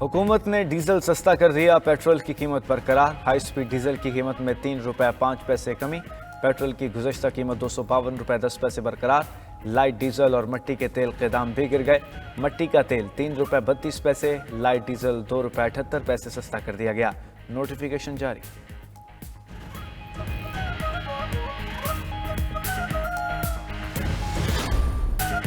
हुकूमत ने डीजल सस्ता कर दिया, पेट्रोल की कीमत बरकरार। हाई स्पीड डीजल की कीमत में 3 रुपये 5 पैसे कमी। पेट्रोल की गुज़श्ता कीमत 252 रुपये 10 पैसे बरकरार। लाइट डीजल और मिट्टी के तेल के दाम भी गिर गए। मिट्टी का तेल 3 रुपये 32 पैसे, लाइट डीजल 2 रुपये 78 पैसे सस्ता कर दिया गया। नोटिफिकेशन जारी।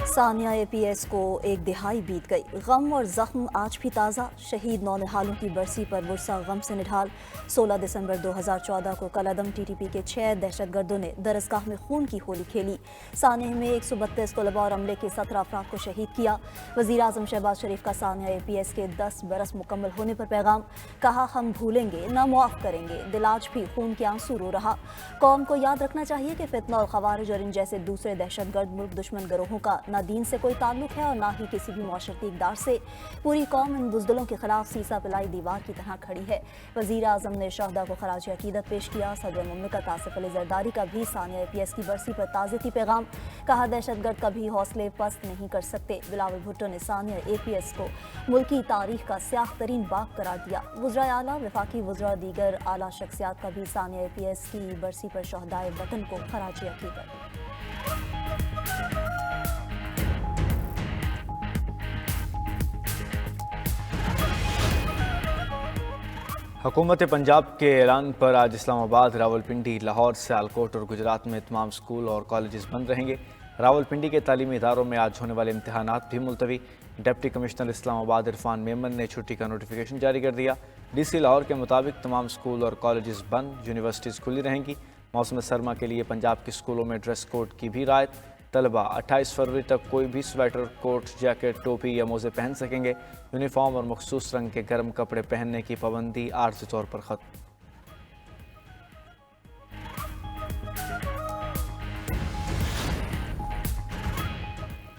सानिया APS को एक दिहाई बीत गई। गम और जख्म आज भी ताज़ा। शहीद नौनिहालों की बरसी पर वर्सा गम से निढाल। 16 दिसंबर 2014 को कलअदम TTP के 6 दहशतगर्दों ने दरसगाह में खून की होली खेली। सानिया में 132 तलबा और अमले के 17 अफराद को शहीद किया। वज़ीर आज़म शहबाज शरीफ का सानिया APS के 10 बरस मुकम्मल होने पर पैगाम। कहा, हम भूलेंगे न मुआफ़ करेंगे। दिल आज भी खून के आंसू रो रहा। कौम को याद रखना चाहिए कि फितना और खवारिज और इन जैसे दूसरे दहशतगर्द मुल्क दुश्मन गिरोहों का न दीन से कोई ताल्लुक है और ना ही किसी भी मुआशरती इक़दार से। पूरी कौम इन बुज़दिलों के खिलाफ सीसा पिलाई दीवार की तरह खड़ी है। वज़ीर आज़म ने शहदा को खराज अकीदत पेश किया। सदर मुमलिकत आसिफ अली ज़रदारी का भी सानिया APS की बरसी पर ताज़ियती पैगाम। कहा, दहशतगर्द कभी हौसले पस्त नहीं कर सकते। बिलावल भुट्टो ने सानिया APS को मुल्की तारीख का स्याह तरीन बाग करार दिया। वज़राए आला, वफाकी वज़रा, दीगर आला शख्सियात का भी सानिया APS की बरसी पर शहदाए वतन को खराज अकीदत। हुकूमत पंजाब के ऐलान पर आज इस्लामाबाद, रावलपिंडी, लाहौर, सियालकोट और गुजरात में तमाम स्कूल और कॉलेजेस बंद रहेंगे। रावलपिंडी के तालीमी इदारों में आज होने वाले इम्तहानात भी मुलतवी। डिप्टी कमिश्नर इस्लामाबाद इरफान मेमन ने छुट्टी का नोटिफिकेशन जारी कर दिया। DC लाहौर के मुताबिक तमाम स्कूल और कॉलेजेस बंद, यूनिवर्सिटीज़ खुली रहेंगी। मौसम सरमा के लिए पंजाब के स्कूलों में ड्रेस कोड की भी रायत। तलबा 28 फरवरी तक कोई भी स्वेटर, कोट, जैकेट, टोपी या मोज़े पहन सकेंगे। यूनिफॉर्म और मखसूस रंग के गर्म कपड़े पहनने की पाबंदी आर्जी तौर पर ख़त्म।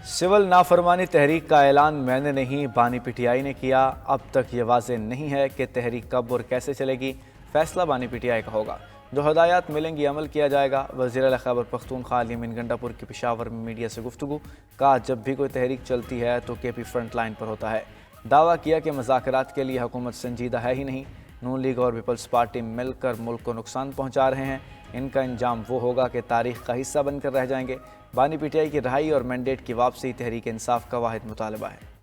सिविल नाफरमानी तहरीक का ऐलान मैंने नहीं, बानी PTI ने किया। अब तक ये वाज़ेह नहीं है कि तहरीक कब और कैसे चलेगी। फैसला बानी PTI का होगा। जो हदायत मिलेंगी अमल किया जाएगा। वज़ीर खैबर पख्तूनख्वा अली अमीन गंडापुर की पेशावर में मीडिया से गुफ्तगू। कहा, जब भी कोई तहरीक चलती है तो KP फ्रंट लाइन पर होता है। दावा किया कि मुज़ाकरात के लिए हुकूमत संजीदा है ही नहीं। नून लीग और पीपल्स पार्टी मिलकर मुल्क को नुकसान पहुँचा रहे हैं। इनका अंजाम वो होगा कि तारीख का हिस्सा बनकर रह जाएंगे। बानी PTI की रहाई और मैंडेट की वापसी तहरीक इंसाफ का वाहिद मुतालबा है।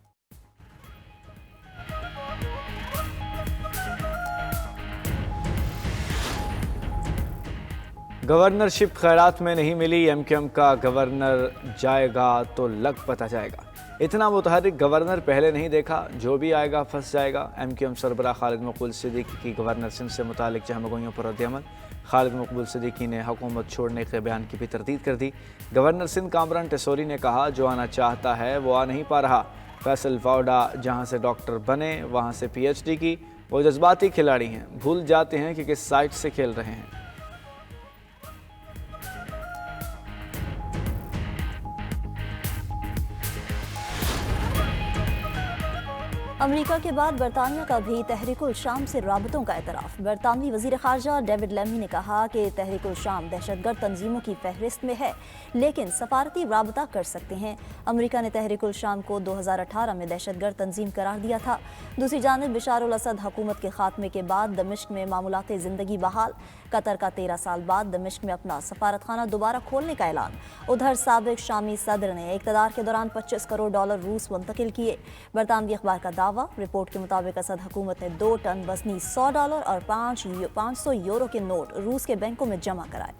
गवर्नरशिप खैरात में नहीं मिली। MQM का गवर्नर जाएगा तो लग पता जाएगा। इतना मुतहर्रिक गवर्नर पहले नहीं देखा। जो भी आएगा फंस जाएगा। MQM सरबराह खालिद मकबूल सिद्दीकी की गवर्नर सिंध से मुतालिक जहमगोइयों पर रद्द-ए-अमल। खालिद मकबूल सिद्दीकी ने हुकूमत छोड़ने के बयान की भी तरदीद कर दी। गवर्नर सिंध कामरान टेसोरी ने कहा, जो आना चाहता है वो आ नहीं पा रहा। फैसल वाउडा जहाँ से डॉक्टर बने वहाँ से PhD की। वो जज्बाती खिलाड़ी हैं, भूल जाते हैं कि किस साइड से खेल रहे हैं। अमेरिका के बाद बरतानिया का भी तहरीकुल शाम से राबतों का एतराफ़। बरतानवी वज़ीर ख़ारजा डेविड लेमी ने कहा कि तहरीकुल शाम दहशतगर्द तंजीमों की फहरिस्त में है, लेकिन सफारती राबता कर सकते हैं। अमेरिका ने तहरीकुल शाम को 2018 में दहशतगर्द तंजीम करार दिया था। दूसरी जानिब बशार अल असद हुकूमत के खात्मे के बाद दमिश्क में मामूलात ज़िंदगी बहाल। कतर का 13 साल बाद दमिश्क में अपना सफारतखाना दोबारा खोलने का ऐलान। उधर साबिक शामी सदर ने इक़्तिदार के दौरान $25 करोड़ रूस मुंतकिल किए। बरतानवी अखबार का दावा। रिपोर्ट के मुताबिक असद हुकूमत ने 2 टन वजनी $100 और 500 यूरो के नोट रूस के बैंकों में जमा कराए।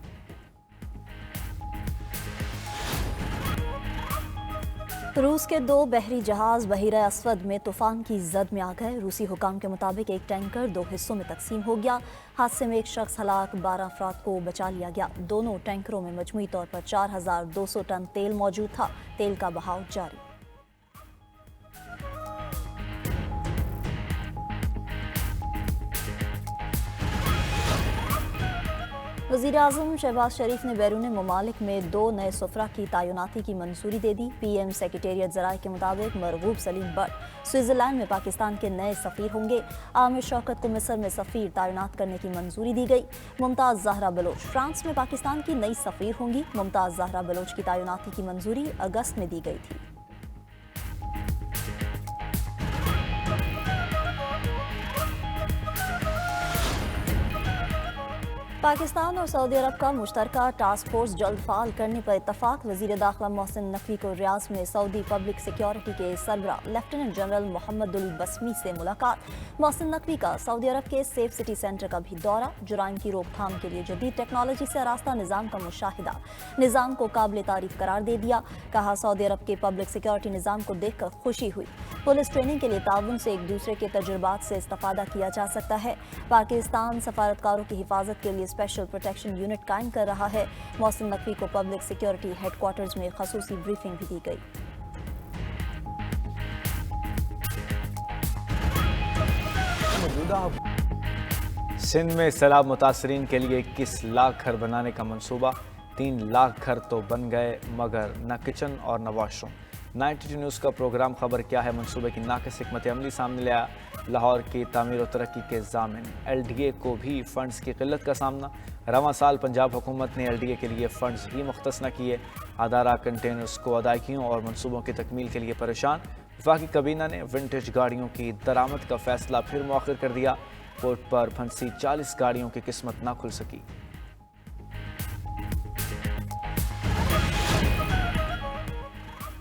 रूस के 2 बहरी जहाज बहीरा अस्वद में तूफान की जद में आ गए। रूसी हुकाम के मुताबिक एक टैंकर 2 हिस्सों में तकसीम हो गया। हादसे में एक शख्स हलाक, 12 अफराद को बचा लिया गया। दोनों टैंकरों में मजमूई तौर पर 4200 टन तेल मौजूद था। तेल का बहाव जारी। वज़ीर आज़म शहबाज शरीफ ने बैरून ममालिक में 2 नए सफरा की तैनाती की मंजूरी दे दी। PM सेक्रेटेरिएट ज़राए के मुताबिक मरगूब सलीम बट स्विट्ज़रलैंड में पाकिस्तान के नए सफ़ीर होंगे। आमिर शौकत को मिस्र में सफ़ीर तैनात करने की मंजूरी दी गई। मुमताज़ ज़हरा बलोच फ्रांस में पाकिस्तान की नई सफ़ीर होंगी। मुमताज़ ज़हरा बलोच की तैनाती की मंजूरी अगस्त में दी गई थी। पाकिस्तान और सऊदी अरब का मुश्तरका टास्क फोर्स जल्द फाल करने पर इत्तफाक। वजीर दाखिला मोहसिन नकवी को रियाज में सऊदी पब्लिक सिक्योरिटी के सरबराह लेफ्टिनेंट जनरल मोहम्मदुल बसमी से मुलाकात। मोहसिन नकवी का सऊदी अरब के सेफ सिटी सेंटर का भी दौरा। जुराइम की रोकथाम के लिए जदीद टेक्नोलॉजी से आरास्ता निज़ाम का मुशाहिदा। निज़ाम को काबिल तारीफ करार दे दिया। कहा सऊदी अरब के पब्लिक सिक्योरिटी निज़ाम को देखकर खुशी हुई। पुलिस ट्रेनिंग के लिए ताउन से एक दूसरे के तजुर्बात से इस्तेफादा किया जा सकता है। पाकिस्तान सफारतकारों की हिफाजत के लिए स्पेशल प्रोटेक्शन यूनिट कायम कर रहा है। मोहसिन नकवी को पब्लिक सिक्योरिटी हेडक्वार्टर्स में खसूसी ब्रीफिंग भी दी गई। सिंध में सैलाब मुतासरीन के लिए 21 लाख घर बनाने का मंसूबा। 3 लाख घर तो बन गए मगर न किचन और न वॉशरूम। 92 न्यूज़ का प्रोग्राम खबर क्या है मंसूबे की नाक़िस हिकमत अमली सामने लाया। लाहौर की तामीर और तरक्की के ज़ामिन। LDA को भी फ़ंड्स की क़िल्लत का सामना। रवां साल पंजाब हुकूमत ने LDA के लिए फ़ंड्स ही मुख्तस न किए। अदारा कंटेनर्स को अदायगियों और मनसूबों की तकमील के लिए परेशान। वफाकी कबीना ने विंटेज गाड़ियों की दरामद का फैसला फिर मौखर कर दिया। कोर्ट पर फंसी 40 गाड़ियों की किस्मत न खुल सकी।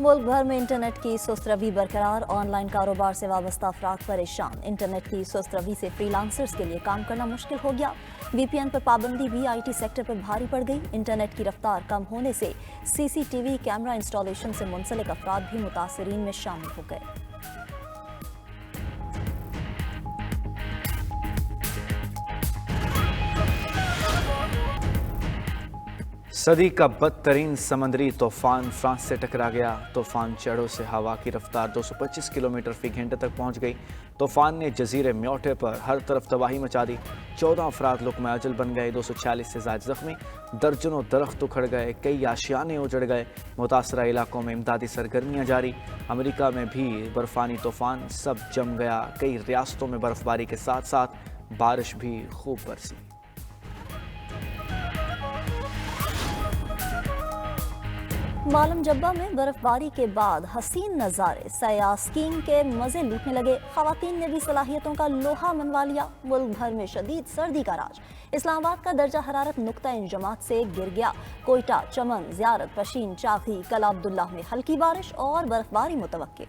मुल्क भर में इंटरनेट की सुस्त रवी बरकरार। ऑनलाइन कारोबार से वाबस्ता अफराद परेशान। इंटरनेट की सुस्त रवी से फ्रीलांसर्स के लिए काम करना मुश्किल हो गया। VPN पर पाबंदी भी IT सेक्टर पर भारी पड़ गई। इंटरनेट की रफ्तार कम होने से CCTV कैमरा इंस्टॉलेशन से मुंसलिक अफराद भी मुतासरीन में शामिल हो गए। सदी का बदतरीन समंदरी तूफान फ्रांस से टकरा गया। तूफान चढ़ों से हवा की रफ्तार 225 किलोमीटर फी घंटे तक पहुंच गई। तूफान ने जजीरे म्योटे पर हर तरफ तबाही मचा दी। 14 अफराद लुक़मा अजल बन गए। 246 से ज़ायद ज़ख्मी। दर्जनों दरख्त उखड़ गए। कई आशियाने उजड़ गए। मुतासरा इलाकों में इमदादी सरगर्मियाँ जारी। अमेरिका में भी बर्फानी तूफान सब जम गया। कई रियासतों में बर्फबारी के साथ साथ बारिश भी खूब बरसी। मालम जब्बा में बर्फबारी के बाद हसीन नज़ारे। सयाह स्कीइंग के मज़े लूटने लगे। ख़वातीन ने भी सलाहियतों का लोहा मनवा लिया। मुल्क भर में शदीद सर्दी का राज। इस्लामाबाद का दर्जा हरारत नुक्ता इंजमात से गिर गया। कोयटा, चमन, ज़ियारत, पशीन, चाखी, कला अब्दुल्ला में हल्की बारिश और बर्फबारी मुतवक्के।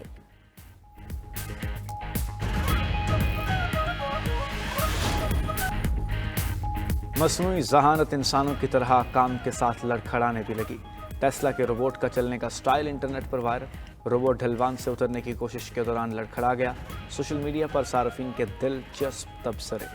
मसनूई ज़हानत इंसानों की तरह काम के साथ लड़खड़ाने भी लगी। टेस्ला के रोबोट का चलने का स्टाइल इंटरनेट पर वायरल। रोबोट ढलवान से उतरने की कोशिश के दौरान लड़खड़ा गया। सोशल मीडिया पर सार्फिन के दिलचस्प तबसरे।